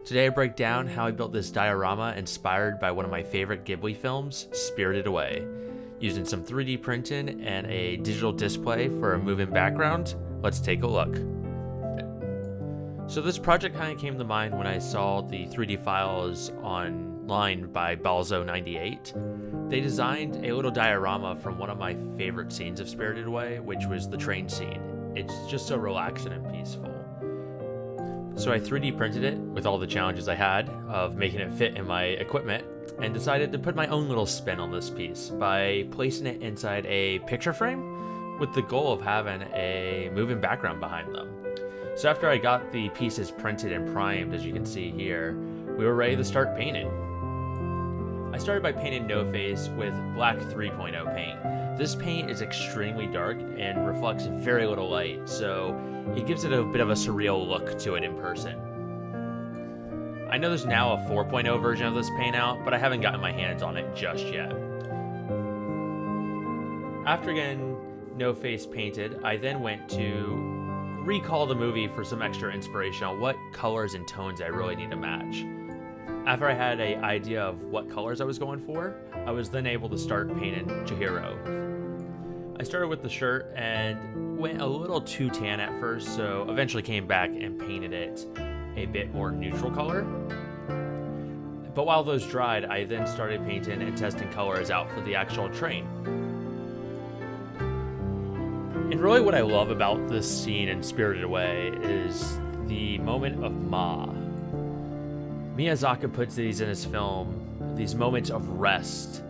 Today I break down how I built this diorama inspired by one of my favorite Ghibli films, Spirited Away. Using some 3D printing and a digital display for a moving background, let's take a look. So this project kind of came to mind when I saw the 3D files online by Balzo98. They designed a little diorama from one of my favorite scenes of Spirited Away, which was the train scene. It's just so relaxing and peaceful. So I 3D printed it with all the challenges I had of making it fit in my equipment and decided to put my own little spin on this piece by placing it inside a picture frame with the goal of having a moving background behind them. So after I got the pieces printed and primed, as you can see here, we were ready to start painting. I started by painting No Face with black 3.0 paint. This paint is extremely dark and reflects very little light, so it gives it a bit of a surreal look to it in person. I know there's now a 4.0 version of this paint out, but I haven't gotten my hands on it just yet. After getting No Face painted, I then went to recall the movie for some extra inspiration on what colors and tones I really need to match. After I had an idea of what colors I was going for, I was then able to start painting Chihiro. I started with the shirt and went a little too tan at first, so eventually came back and painted it a bit more neutral color. But while those dried, I then started painting and testing colors out for the actual train. And really what I love about this scene in Spirited Away is the moment of Ma. Miyazaki puts these in his film, these moments of rest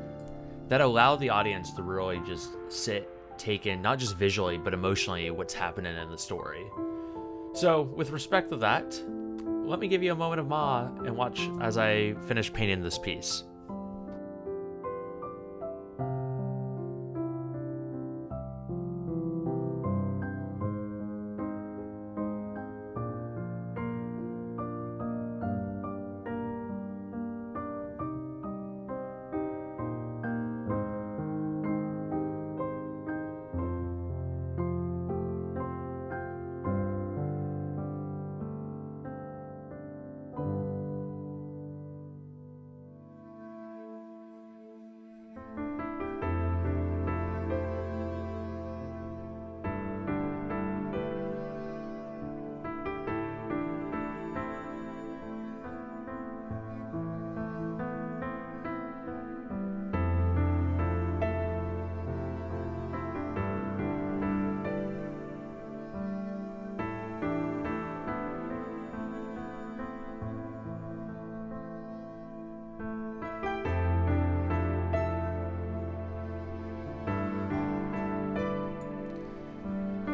that allow the audience to really just sit, take in, not just visually, but emotionally, what's happening in the story. So, with respect to that, let me give you a moment of Ma and watch as I finish painting this piece.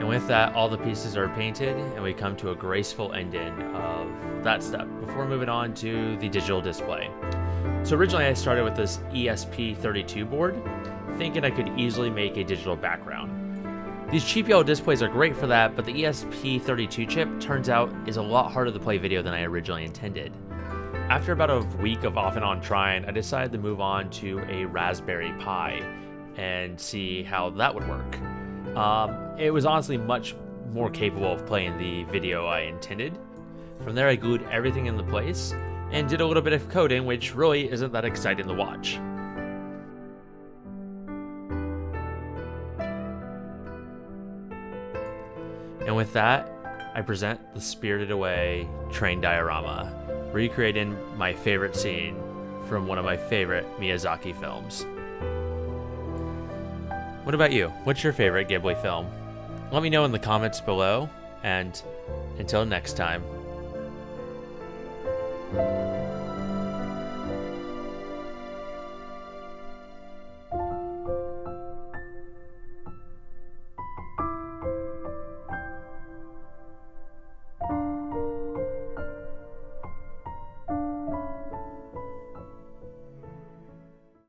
And with that, all the pieces are painted and we come to a graceful ending of that step before moving on to the digital display. So originally I started with this ESP32 board, thinking I could easily make a digital background. These cheap yellow displays are great for that, but the ESP32 chip turns out is a lot harder to play video than I originally intended. After about a week of off and on trying, I decided to move on to a Raspberry Pi and see how that would work. It was honestly much more capable of playing the video I intended. From there I glued everything into place and did a little bit of coding, which really isn't that exciting to watch. And with that, I present the Spirited Away train diorama, recreating my favorite scene from one of my favorite Miyazaki films. What about you? What's your favorite Ghibli film? Let me know in the comments below, and until next time.